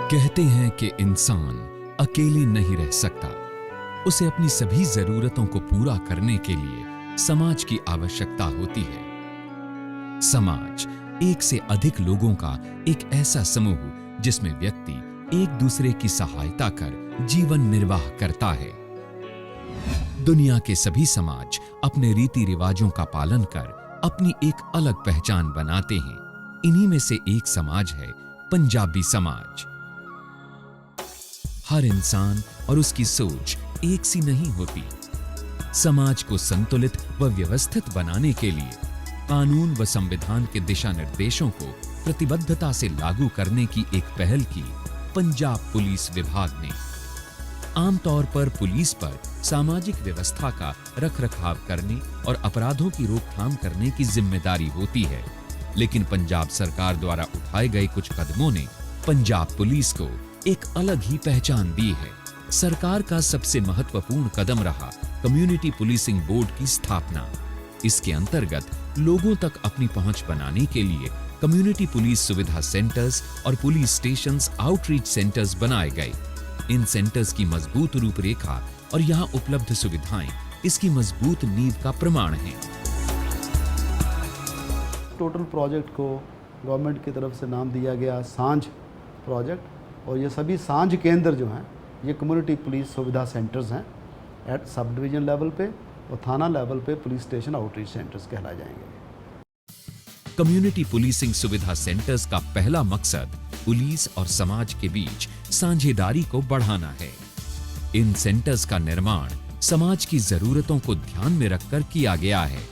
कहते हैं कि इंसान अकेले नहीं रह सकता, उसे अपनी सभी जरूरतों को पूरा करने के लिए समाज की आवश्यकता होती है। समाज एक से अधिक लोगों का एक ऐसा समूह जिसमें व्यक्ति एक दूसरे की सहायता कर जीवन निर्वाह करता है। दुनिया के सभी समाज अपने रीति रिवाजों का पालन कर अपनी एक अलग पहचान बनाते हैं। इन्हीं में से एक समाज है पंजाबी समाज। हर इंसान और उसकी सोच एक सी नहीं होती। समाज को संतुलित व व्यवस्थित बनाने के लिए कानून व संविधान के दिशा निर्देशों को प्रतिबद्धता से लागू करने की एक पहल की पंजाब पुलिस विभाग ने। आमतौर पर पुलिस पर सामाजिक व्यवस्था का रखरखाव करने और अपराधों की रोकथाम करने की जिम्मेदारी होती है, लेकिन पंजाब सरकार द्वारा उठाए गए कुछ कदमों ने पंजाब पुलिस को एक अलग ही पहचान दी है। सरकार का सबसे महत्वपूर्ण कदम रहा कम्युनिटी पुलिसिंग बोर्ड की स्थापना। इसके अंतर्गत लोगों तक अपनी पहुंच बनाने के लिए कम्युनिटी पुलिस सुविधा सेंटर्स और पुलिस स्टेशंस आउटरीच सेंटर्स बनाए गए। इन सेंटर्स की मजबूत रूपरेखा और यहाँ उपलब्ध सुविधाएं इसकी मजबूत नींव का प्रमाण हैं। टोटल प्रोजेक्ट को गवर्नमेंट की तरफ से नाम दिया गया सांझ प्रोजेक्ट, और ये सभी सांझ केंद्र जो हैं ये कम्युनिटी पुलिस सुविधा सेंटर्स हैं एट सब डिवीजन लेवल पे, और थाना लेवल पे पुलिस स्टेशन आउटरीच सेंटर्स कहलाए जाएंगे। कम्युनिटी पुलिसिंग सुविधा सेंटर्स का पहला मकसद पुलिस और समाज के बीच साझेदारी को बढ़ाना है। इन सेंटर्स का निर्माण समाज की जरूरतों को ध्यान में रखकर किया गया है।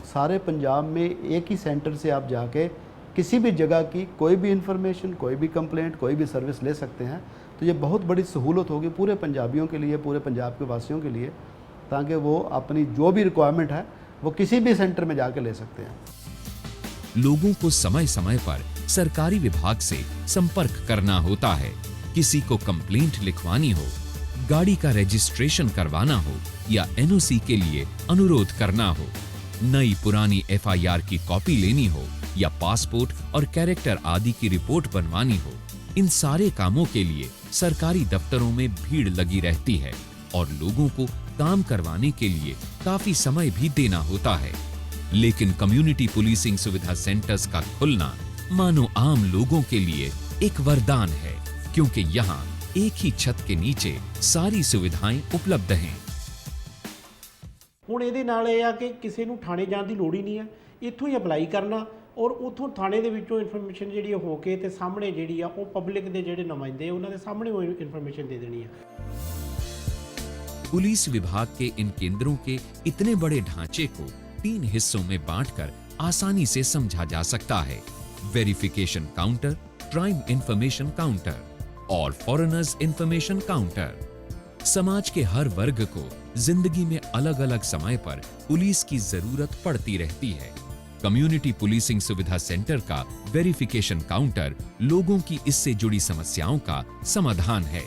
सारे पंजाब में एक ही सेंटर से आप जाके किसी भी जगह की कोई भी इंफॉर्मेशन, कोई भी कंप्लेंट, कोई भी सर्विस ले सकते हैं। तो ये बहुत बड़ी सहूलत होगी पूरे पंजाबियों के लिए, पूरे पंजाब के वासियों के लिए, ताकि वो अपनी जो भी रिक्वायरमेंट है वो किसी भी सेंटर में जाके ले सकते हैं। लोगों को समय समय पर सरकारी विभाग से संपर्क करना होता है। किसी को कंप्लेंट लिखवानी हो, गाड़ी का रजिस्ट्रेशन करवाना हो या एनओसी के लिए अनुरोध करना हो, नई पुरानी एफआईआर की कॉपी लेनी हो या पासपोर्ट और कैरेक्टर आदि की रिपोर्ट बनवानी हो, इन सारे कामों के लिए सरकारी दफ्तरों में भीड़ लगी रहती है और लोगों को काम करवाने के लिए काफी समय भी देना होता है। लेकिन कम्युनिटी पुलिसिंग सुविधा सेंटर्स का खुलना मानो आम लोगों के लिए एक वरदान है, क्योंकि यहाँ एक ही छत के नीचे सारी सुविधाएं उपलब्ध हैं। ਹੁਣ ਇਹਦੇ ਨਾਲ ਇਹ ਆ ਕਿ ਕਿਸੇ ਨੂੰ ਥਾਣੇ ਜਾਣ ਦੀ ਲੋੜ ਹੀ ਨਹੀਂ ਹੈ, ਇੱਥੋਂ ਹੀ ਅਪਲਾਈ ਕਰਨਾ ਔਰ ਉੱਥੋਂ ਥਾਣੇ ਦੇ ਵਿੱਚੋਂ ਇਨਫੋਰਮੇਸ਼ਨ ਜਿਹੜੀ ਹੋ ਕੇ ਤੇ ਸਾਹਮਣੇ ਜਿਹੜੀ ਆ ਉਹ ਪਬਲਿਕ ਦੇ ਜਿਹੜੇ ਨੁਮਾਇੰਦੇ ਉਹਨਾਂ ਦੇ ਸਾਹਮਣੇ ਉਹ ਇਨਫੋਰਮੇਸ਼ਨ ਦੇ देनी है। पुलिस विभाग के इन केंद्रों के इतने बड़े ढांचे को 3 हिस्सों में बांटकर आसानी से समझा जा सकता है। Verification counter, crime information counter और फॉरेनर्स इंफॉर्मेशन काउंटर। समाज के हर वर्ग को जिंदगी में अलग अलग समय पर पुलिस की जरूरत पड़ती रहती है। कम्युनिटी पुलिसिंग सुविधा सेंटर का वेरिफिकेशन काउंटर लोगों की इससे जुड़ी समस्याओं का समाधान है।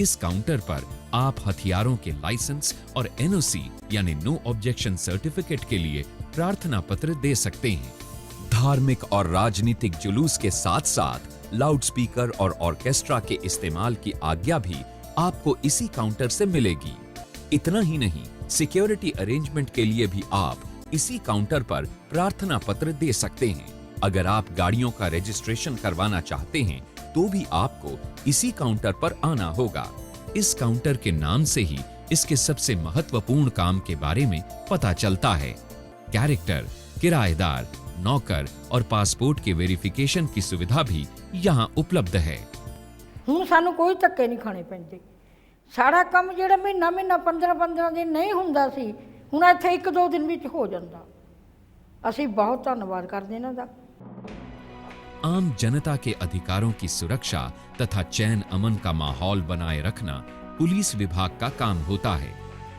इस काउंटर पर आप हथियारों के लाइसेंस और एनओसी यानी नो ऑब्जेक्शन सर्टिफिकेट के लिए प्रार्थना पत्र दे सकते हैं। धार्मिक और राजनीतिक जुलूस के साथ साथ लाउडस्पीकर और ऑर्केस्ट्रा के इस्तेमाल की आज्ञा भी आपको इसी काउंटर से मिलेगी। इतना ही नहीं, सिक्योरिटी अरेंजमेंट के लिए भी आप इसी काउंटर पर प्रार्थना पत्र दे सकते हैं। अगर आप गाड़ियों का रजिस्ट्रेशन करवाना चाहते हैं तो भी आपको इसी काउंटर पर आना होगा। इस काउंटर के नाम से ही इसके सबसे महत्वपूर्ण काम के बारे में पता चलता है। कैरेक्टर, किराएदार, नौकर और पासपोर्ट के वेरिफिकेशन की सुविधा भी यहाँ उपलब्ध है। ਹੁਣ ਸਾਨੂੰ ਕੋਈ ਧੱਕੇ ਨਹੀਂ ਖਾਣੇ ਪੈਂਦੇ। ਸਾਰਾ ਕੰਮ ਜਿਹੜਾ ਮਹੀਨਾ 15 ਦਿਨ ਨਹੀਂ ਹੁੰਦਾ ਸੀ, ਹੁਣ ਇੱਥੇ 1-2 ਦਿਨ ਵਿੱਚ ਹੋ ਜਾਂਦਾ। ਅਸੀਂ ਬਹੁਤ ਧੰਨਵਾਦ ਕਰਦੇ ਇਹਨਾਂ ਦਾ। आम जनता के अधिकारों की सुरक्षा तथा चैन अमन का माहौल बनाए रखना पुलिस विभाग का काम होता है,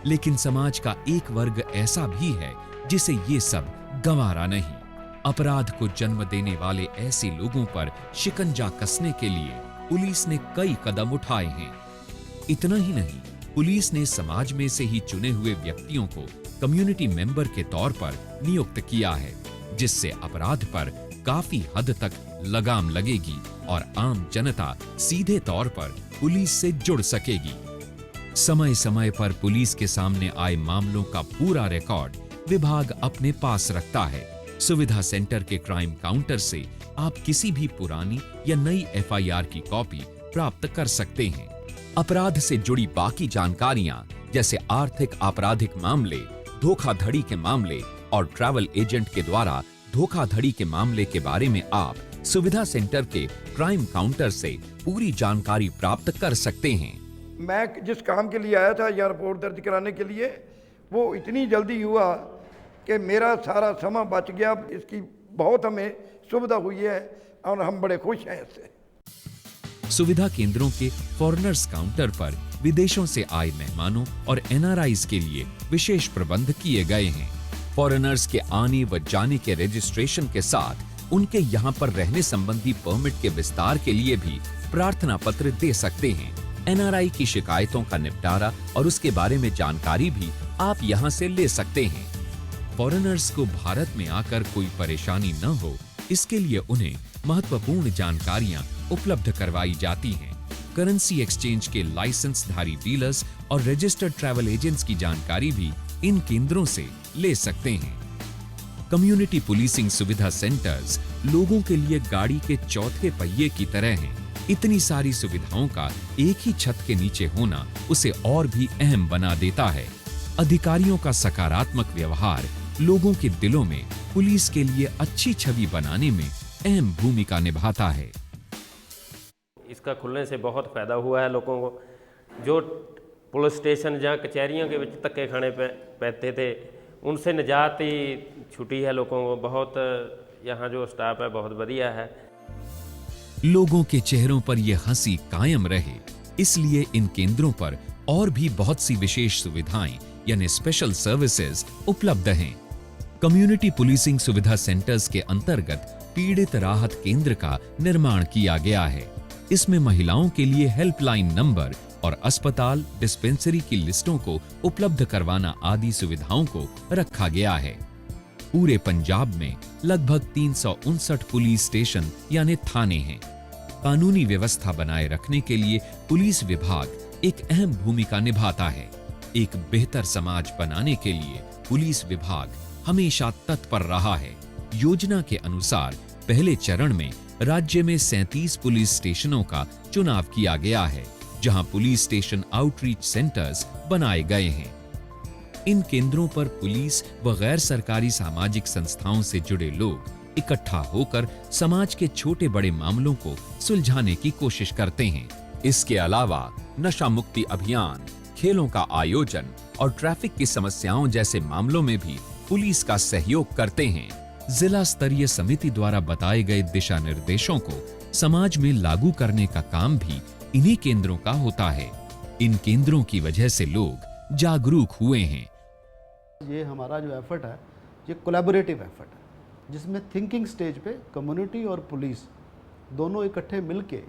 लेकिन समाज का एक वर्ग ऐसा भी है जिसे ये सब गंवारा नहीं। अपराध को जन्म देने वाले ऐसे लोगों पर शिकंजा कसने के लिए पुलिस ने कई कदम उठाए हैं। इतना ही नहीं, पुलिस ने समाज में से ही चुने हुए व्यक्तियों को कम्युनिटी मेंबर के तौर पर नियुक्त किया है, जिससे अपराध पर काफी हद तक लगाम लगेगी और आम जनता सीधे तौर पर पुलिस से जुड़ सकेगी। समय समय पर पुलिस के सामने आए मामलों का पूरा रिकॉर्ड विभाग अपने पास रखता है। सुविधा सेंटर के क्राइम काउंटर से आप किसी भी पुरानी या नई एफआईआर की कॉपी प्राप्त कर सकते हैं। अपराध से जुड़ी बाकी जानकारियां जैसे आर्थिक आपराधिक मामले, धोखाधड़ी के मामले और ट्रैवल एजेंट के द्वारा धोखाधड़ी के मामले के बारे में आप सुविधा सेंटर के क्राइम काउंटर से पूरी जानकारी प्राप्त कर सकते हैं। मैं जिस काम के लिए आया था या रिपोर्ट दर्ज कराने के लिए, वो इतनी जल्दी हुआ कि मेरा सारा समय बच गया। इसकी बहुत हमें सुविधा हुई है और हम बड़े खुश हैं इससे। सुविधा केंद्रों के फॉरेनर्स काउंटर पर विदेशों से आए मेहमानों और एनआरआईज के लिए विशेष प्रबंध किए गए हैं। फॉरेनर्स के आने व जाने के रजिस्ट्रेशन के साथ उनके यहाँ पर रहने संबंधी परमिट के विस्तार के लिए भी प्रार्थना पत्र दे सकते हैं। एनआरआई की शिकायतों का निपटारा और उसके बारे में जानकारी भी आप यहाँ से ले सकते हैं। फॉरेनर्स को भारत में आकर कोई परेशानी न हो, इसके लिए उन्हें महत्वपूर्ण जानकारियां उपलब्ध करवाई जाती हैं। करेंसी एक्सचेंज के लाइसेंसधारी डीलर्स और रजिस्टर्ड ट्रैवल एजेंट्स की जानकारी भी इन केंद्रों से ले सकते हैं। कम्युनिटी पुलिसिंग सुविधा सेंटर्स लोगों के लिए गाड़ी के चौथे पहिए की तरह हैं। इतनी सारी सुविधाओं का एक ही छत के नीचे होना उसे और भी अहम बना देता है। अधिकारियों का सकारात्मक व्यवहार लोगों के दिलों में पुलिस के लिए अच्छी छवि बनाने में अहम भूमिका निभाता है। इसका खुलने से बहुत फ़ायदा हुआ है लोगों को। जो पुलिस स्टेशन जहाँ कचहरियों के विच धक्के खाने पैते थे, उनसे निजात ही छुटी है लोगों को। बहुत यहाँ जो स्टाफ है बहुत बढ़िया है। लोगों के चेहरों पर यह हंसी कायम रहे, इसलिए इन केंद्रों पर और भी बहुत सी विशेष सुविधाएं यानी स्पेशल सर्विसेज उपलब्ध हैं। कम्युनिटी पुलिसिंग सुविधा सेंटर्स के अंतर्गत पीड़ित राहत केंद्र का निर्माण किया गया है। इसमें महिलाओं के लिए हेल्पलाइन नंबर और अस्पताल डिस्पेंसरी की लिस्टों को उपलब्ध करवाना आदि सुविधाओं को रखा गया है। पूरे पंजाब में लगभग 359 पुलिस स्टेशन यानी थाने हैं। कानूनी व्यवस्था बनाए रखने के लिए पुलिस विभाग एक अहम भूमिका निभाता है। एक बेहतर समाज बनाने के लिए पुलिस विभाग हमेशा तत्पर रहा है। योजना के अनुसार पहले चरण में राज्य में 37 पुलिस स्टेशनों का चुनाव किया गया है, जहां पुलिस स्टेशन आउटरीच सेंटर्स बनाए गए हैं। इन केंद्रों पर पुलिस व गैर सरकारी सामाजिक संस्थाओं से जुड़े लोग इकट्ठा होकर समाज के छोटे बड़े मामलों को सुलझाने की कोशिश करते हैं। इसके अलावा नशा मुक्ति अभियान, खेलों का आयोजन और ट्रैफिक की समस्याओं जैसे मामलों में भी पुलिस का सहयोग करते हैं। जिला स्तरीय समिति द्वारा बताए गए दिशा निर्देशों को समाज में लागू करने का काम भी इन्हीं केंद्रों का होता है। इन केंद्रों की वजह से लोग जागरूक हुए हैं। ये हमारा जो एफर्ट है, ये कोलैबोरेटिव एफर्ट है, जिसमें थिंकिंग स्टेज पे कम्युनिटी और पुलिस दोनों इकट्ठे मिलके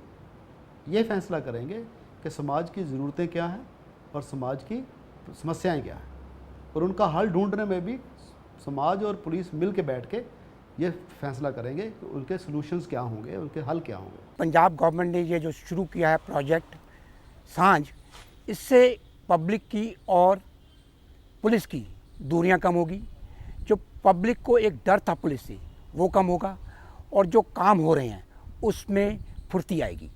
ये फैसला करेंगे कि समाज की ज़रूरतें क्या हैं और समाज की समस्याएं क्या हैं, और उनका हल ढूंढने में भी समाज और पुलिस मिल के बैठ के ये फैसला करेंगे कि उनके सॉल्यूशंस क्या होंगे, उनके हल क्या होंगे। पंजाब गवर्नमेंट ने ये जो शुरू किया है प्रोजेक्ट सांझ, इससे पब्लिक की और पुलिस की दूरियां कम होगी। जो पब्लिक को एक डर था पुलिस से, वो कम होगा, और जो काम हो रहे हैं उसमें फुर्ती आएगी।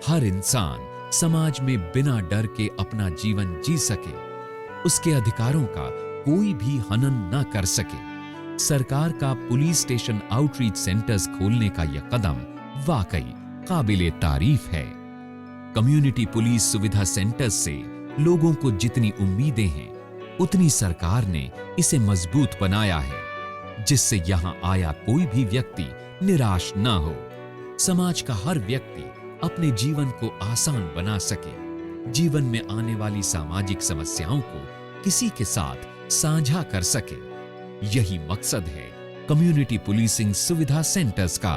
हर इंसान समाज में बिना डर के अपना जीवन जी सके, उसके अधिकारों का कोई भी हनन न कर सके। सरकार का पुलिस स्टेशन आउटरीच सेंटर्स खोलने का यह कदम वाकई काबिले तारीफ है। कम्युनिटी पुलिस सुविधा सेंटर्स से लोगों को जितनी उम्मीदें हैं, उतनी सरकार ने इसे मजबूत बनाया है, जिससे यहां आया कोई भी व्यक्ति निराश न हो। समाज का हर व्यक्ति अपने जीवन को आसान बना सके, जीवन में आने वाली सामाजिक समस्याओं को किसी के साथ साझा कर सके। यही मकसद है कम्युनिटी पुलिसिंग सुविधा सेंटर्स का।